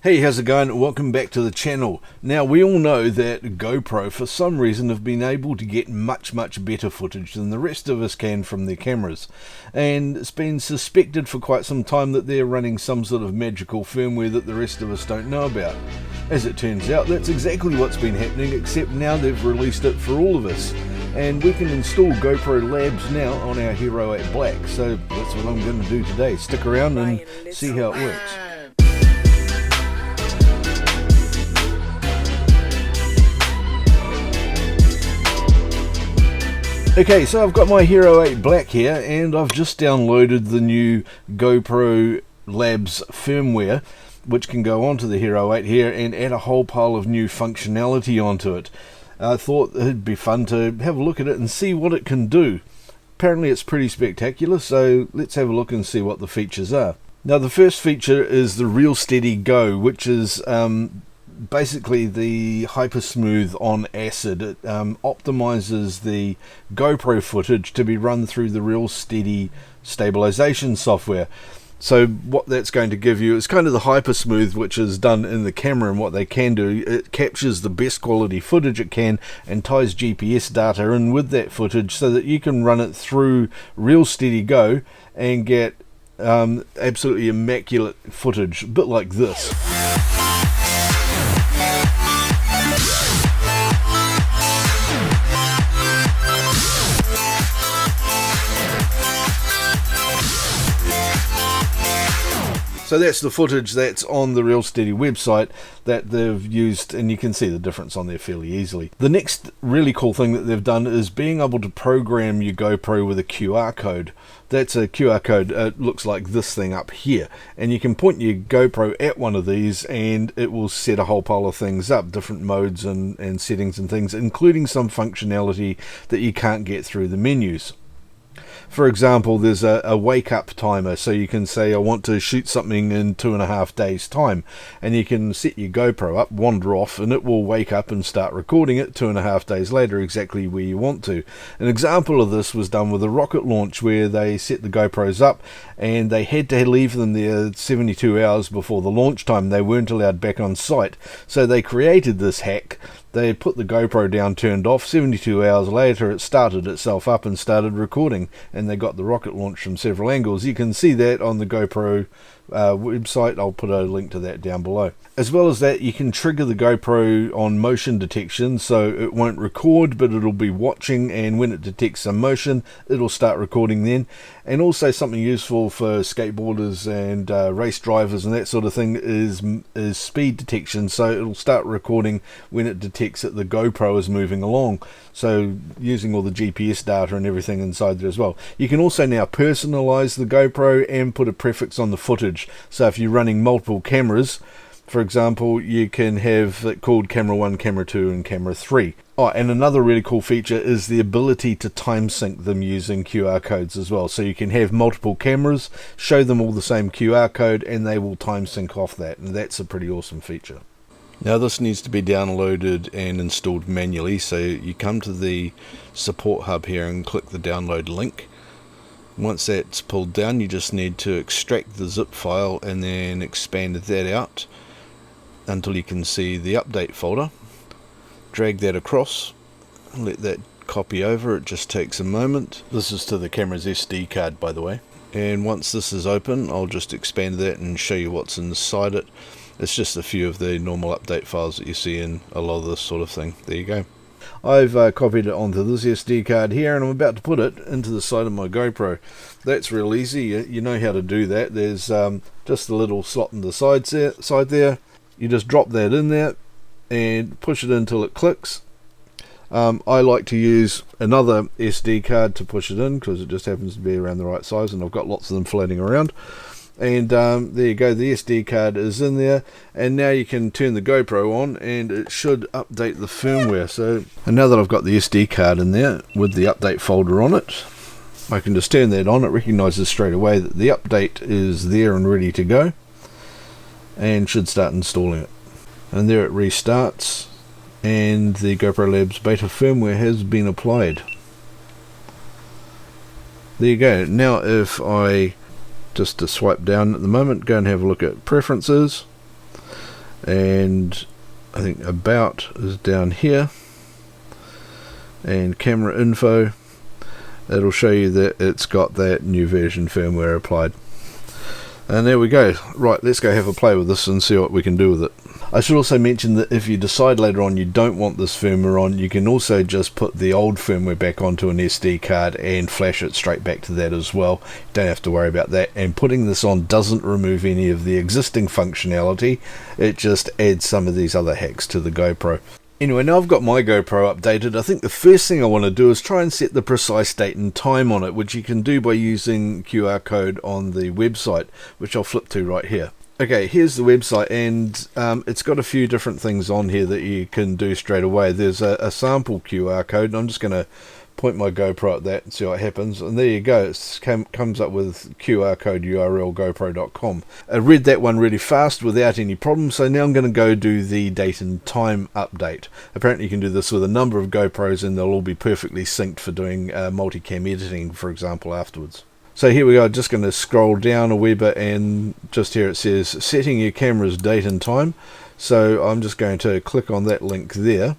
Hey, how's it going? Welcome back to the channel. Now, we all know that GoPro for some reason have been able to get much better footage than the rest of us can from their cameras, and it's been suspected for quite some time that they're running some sort of magical firmware that the rest of us don't know about. As it turns out, that's exactly what's been happening, except now they've released it for all of us, and we can install GoPro Labs now on our Hero 8 Black. So that's what I'm going to do today. Stick around and see how it works. Okay, so I've got my Hero 8 Black here, and I've just downloaded the new GoPro Labs Firmware, which can go onto the Hero 8 here and add a whole pile of new functionality onto it. I thought it'd be fun to have a look at it and see what it can do. Apparently it's pretty spectacular, so let's have a look and see what the features are. Now, the first feature is the Real Steady Go, which is basically the hyper smooth on acid. It optimizes the GoPro footage to be run through the Real Steady stabilization software. So what that's going to give you is kind of the hyper smooth, which is done in the camera, and what they can do, it captures the best quality footage it can and ties GPS data in with that footage so that you can run it through Real Steady Go and get absolutely immaculate footage, a bit like this. So that's the footage that's on the Real Steady website that they've used, and you can see the difference on there fairly easily. The next really cool thing that they've done is being able to program your GoPro with a QR code. That's a QR code, it looks like this thing up here, and you can point your GoPro at one of these and it will set a whole pile of things up, different modes and settings and things, including some functionality that you can't get through the menus. For example, there's a wake up timer, so you can say I want to shoot something in 2.5 days time, and you can set your GoPro up, wander off, and it will wake up and start recording it 2.5 days later exactly where you want to. An example of this was done with a rocket launch, where they set the GoPros up and they had to leave them there 72 hours before the launch time. They weren't allowed back on site, so they created this hack. They put the GoPro down, turned off. 72 hours later it started itself up and started recording, and they got the rocket launch from several angles. You can see that on the GoPro website. I'll put a link to that down below. As well as that, you can trigger the GoPro on motion detection, so it won't record, but it'll be watching, and when it detects some motion, it'll start recording then. And also something useful for skateboarders and race drivers and that sort of thing is speed detection, so it'll start recording when it detects that the GoPro is moving along, so using all the GPS data and everything inside there as well. You can also now personalize the GoPro and put a prefix on the footage, so if you're running multiple cameras, for example, you can have it called camera 1, camera 2 and camera 3. Oh, and another really cool feature is the ability to time sync them using QR codes as well. So you can have multiple cameras, show them all the same QR code, and they will time sync off that, and that's a pretty awesome feature. Now, this needs to be downloaded and installed manually, so you come to the support hub here and click the download link. Once that's pulled down, you just need to extract the zip file and then expand that out until you can see the update folder. Drag that across, let that copy over. It just takes a moment. This is to the camera's SD card, by the way. And once this is open, I'll just expand that and show you what's inside it. It's just a few of the normal update files that you see in a lot of this sort of thing. There you go. I've copied it onto this SD card here, and I'm about to put it into the side of my GoPro. That's real easy. You know how to do that. There's just a little slot in the side there. You just drop that in there and push it until it clicks. I like to use another SD card to push it in because it just happens to be around the right size, and I've got lots of them floating around. And there you go, the SD card is in there, and now you can turn the GoPro on and it should update the firmware. So, and now that I've got the SD card in there with the update folder on it, I can just turn that on. It recognizes straight away that the update is there and ready to go, and should start installing it. And there it restarts, and the GoPro Labs beta firmware has been applied. There you go. Now if I just to swipe down at the moment, go and have a look at preferences, and I think about is down here, and camera info, it'll show you that it's got that new version firmware applied. And there we go. Right, let's go have a play with this and see what we can do with it. I should also mention that if you decide later on you don't want this firmware on, you can also just put the old firmware back onto an SD card and flash it straight back to that as well. You don't have to worry about that. And putting this on doesn't remove any of the existing functionality, it just adds some of these other hacks to the GoPro. Anyway, now I've got my GoPro updated, I think the first thing I want to do is try and set the precise date and time on it, which you can do by using QR code on the website, which I'll flip to right here. Okay, here's the website, and it's got a few different things on here that you can do straight away. There's a sample QR code, and I'm just going to point my GoPro at that and see what happens, and there you go. It comes up with QR code URL GoPro.com. I read that one really fast without any problems, so now I'm going to go do the date and time update. Apparently you can do this with a number of GoPros and they'll all be perfectly synced for doing multicam editing, for example, afterwards. So here we go, just going to scroll down a wee bit, and just here it says setting your camera's date and time. So I'm just going to click on that link there,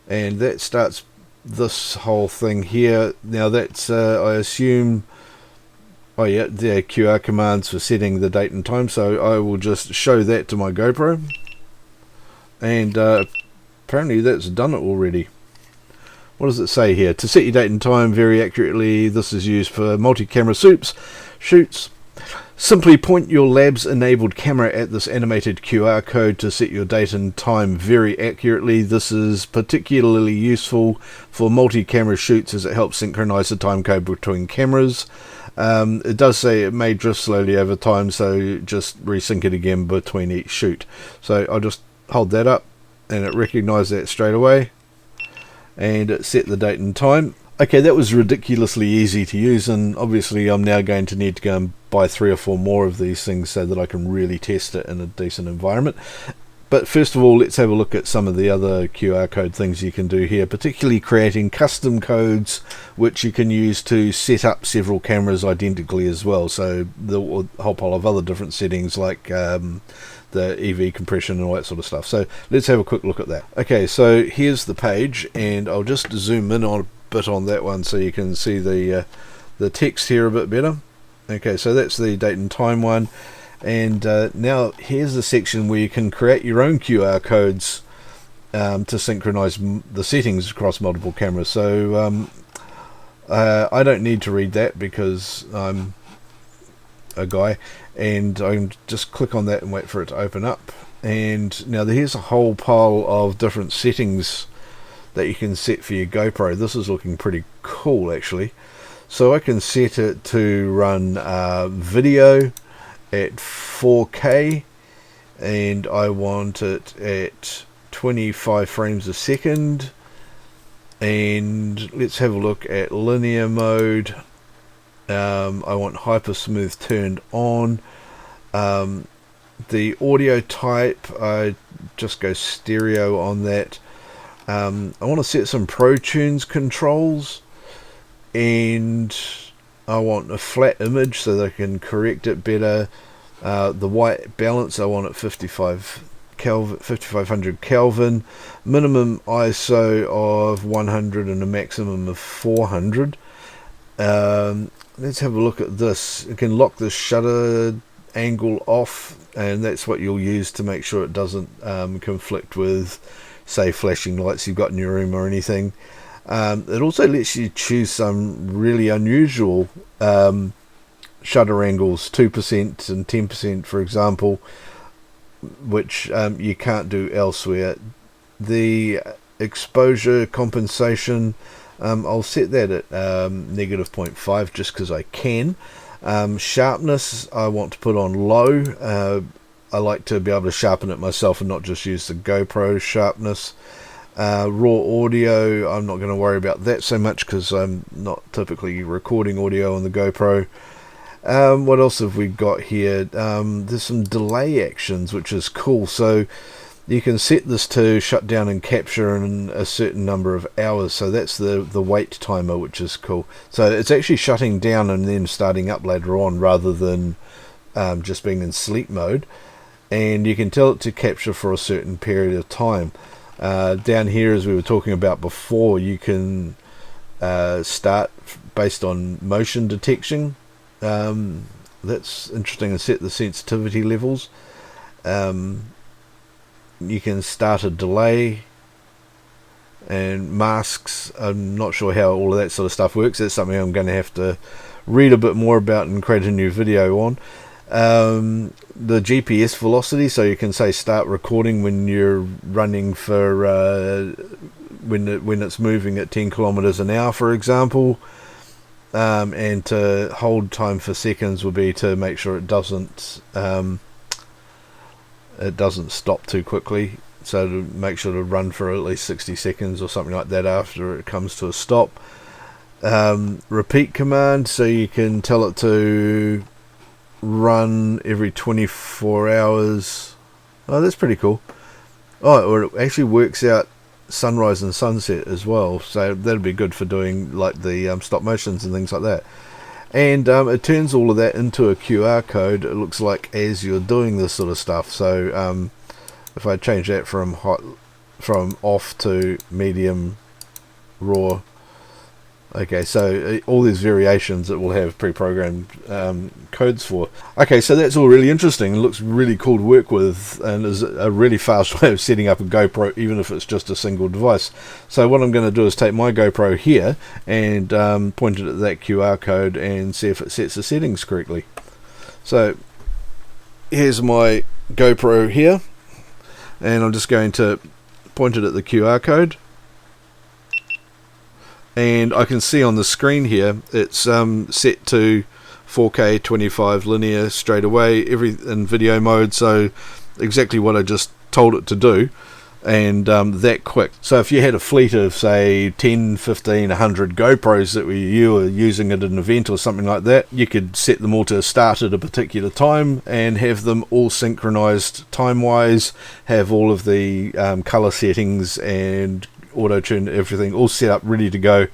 and that starts this whole thing here. Now that's I assume, oh yeah, the QR commands for setting the date and time, so I will just show that to my GoPro, and apparently that's done it already. What does it say here? To set your date and time very accurately, this is used for multi-camera shoots. Simply point your labs enabled camera at this animated QR code to set your date and time very accurately. This is particularly useful for multi-camera shoots as it helps synchronize the time code between cameras. It does say it may drift slowly over time, so just resync it again between each shoot. So I'll just hold that up and it recognized that straight away, and it set the date and time. Okay, that was ridiculously easy to use, and obviously I'm now going to need to go and buy 3 or 4 more of these things so that I can really test it in a decent environment. But first of all, let's have a look at some of the other QR code things you can do here, particularly creating custom codes which you can use to set up several cameras identically as well. So the whole pile of other different settings like the EV compression and all that sort of stuff. So let's have a quick look at that. Okay, so here's the page, and I'll just zoom in on a bit on that one so you can see the text here a bit better. Okay, so that's the date and time one, and now here's the section where you can create your own QR codes to synchronize the settings across multiple cameras. So I don't need to read that because I'm a guy, and I can just click on that and wait for it to open up. And now here's a whole pile of different settings that you can set for your GoPro. This is looking pretty cool actually. So I can set it to run video at 4K, and I want it at 25 frames a second, and let's have a look at linear mode. I want hyper smooth turned on. The audio type, I just go stereo on that. I want to set some Pro Tunes controls, and I want a flat image so that I can correct it better. The white balance I want at 5500 Kelvin, minimum ISO of 100 and a maximum of 400. Let's have a look at this. You can lock the shutter angle off, and that's what you'll use to make sure it doesn't conflict with, say, flashing lights you've got in your room or anything. It also lets you choose some really unusual shutter angles, 2% and 10% for example, which you can't do elsewhere. The exposure compensation, I'll set that at -0.5 just because I can. Sharpness I want to put on low. I like to be able to sharpen it myself and not just use the GoPro sharpness. Raw audio, I'm not going to worry about that so much because I'm not typically recording audio on the GoPro. What else have we got here? There's some delay actions, which is cool. So you can set this to shut down and capture in a certain number of hours. So that's the wait timer, which is cool. So it's actually shutting down and then starting up later on rather than just being in sleep mode. and you can tell it to capture for a certain period of time. Down here, as we were talking about before, you can start based on motion detection. That's interesting, and set the sensitivity levels. You can start a delay and masks. I'm not sure how all of that sort of stuff works. That's something I'm going to have to read a bit more about and create a new video on. The GPS velocity, so you can say start recording when you're running for when it's moving at 10 kilometers an hour, for example. And to hold time for seconds will be to make sure it doesn't stop too quickly. So to make sure to run for at least 60 seconds or something like that after it comes to a stop. Repeat command, so you can tell it to run every 24 hours. Oh, that's pretty cool. Oh, or it actually works out sunrise and sunset as well, so that'd be good for doing like the stop motions and things like that. And it turns all of that into a QR code, it looks like, as you're doing this sort of stuff. So if I change that from off to medium, raw. Okay, so all these variations it will have pre-programmed codes for. Okay, so that's all really interesting. It looks really cool to work with, and is a really fast way of setting up a GoPro, even if it's just a single device. So what I'm going to do is take my GoPro here and point it at that QR code and see if it sets the settings correctly. So here's my GoPro here, and I'm just going to point it at the QR code. And I can see on the screen here it's set to 4K 25 linear straight away, in video mode, so exactly what I just told it to do, and that quick. So if you had a fleet of say 10, 15, 100 GoPros that you were using at an event or something like that, you could set them all to start at a particular time and have them all synchronized time wise, have all of the color settings and auto-tune, everything all set up ready to go,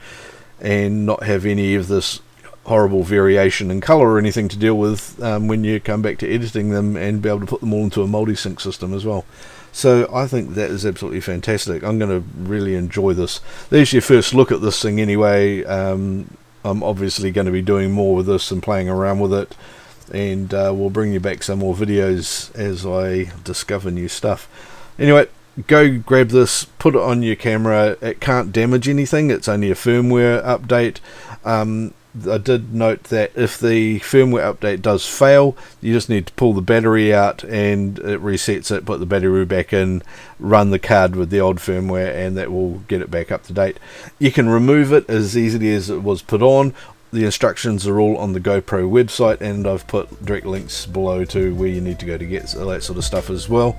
and not have any of this horrible variation in color or anything to deal with when you come back to editing them, and be able to put them all into a multi-sync system as well. So I think that is absolutely fantastic. I'm going to really enjoy this. There's your first look at this thing anyway. I'm obviously going to be doing more with this and playing around with it, and we'll bring you back some more videos as I discover new stuff. Anyway, go grab this, put it on your camera. It can't damage anything, it's only a firmware update. I did note that if the firmware update does fail, you just need to pull the battery out and it resets it, put the battery back in, run the card with the old firmware, and that will get it back up to date. You can remove it as easily as it was put on. The instructions are all on the GoPro website, and I've put direct links below to where you need to go to get that sort of stuff as well.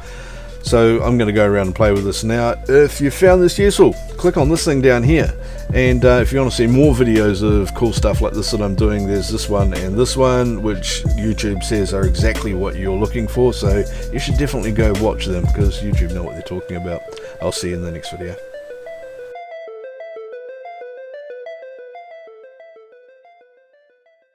So I'm going to go around and play with this now. If you found this useful, click on this thing down here, and if you want to see more videos of cool stuff like this that I'm doing, there's this one and this one, which YouTube says are exactly what you're looking for, so you should definitely go watch them, because YouTube know what they're talking about. I'll see you in the next video.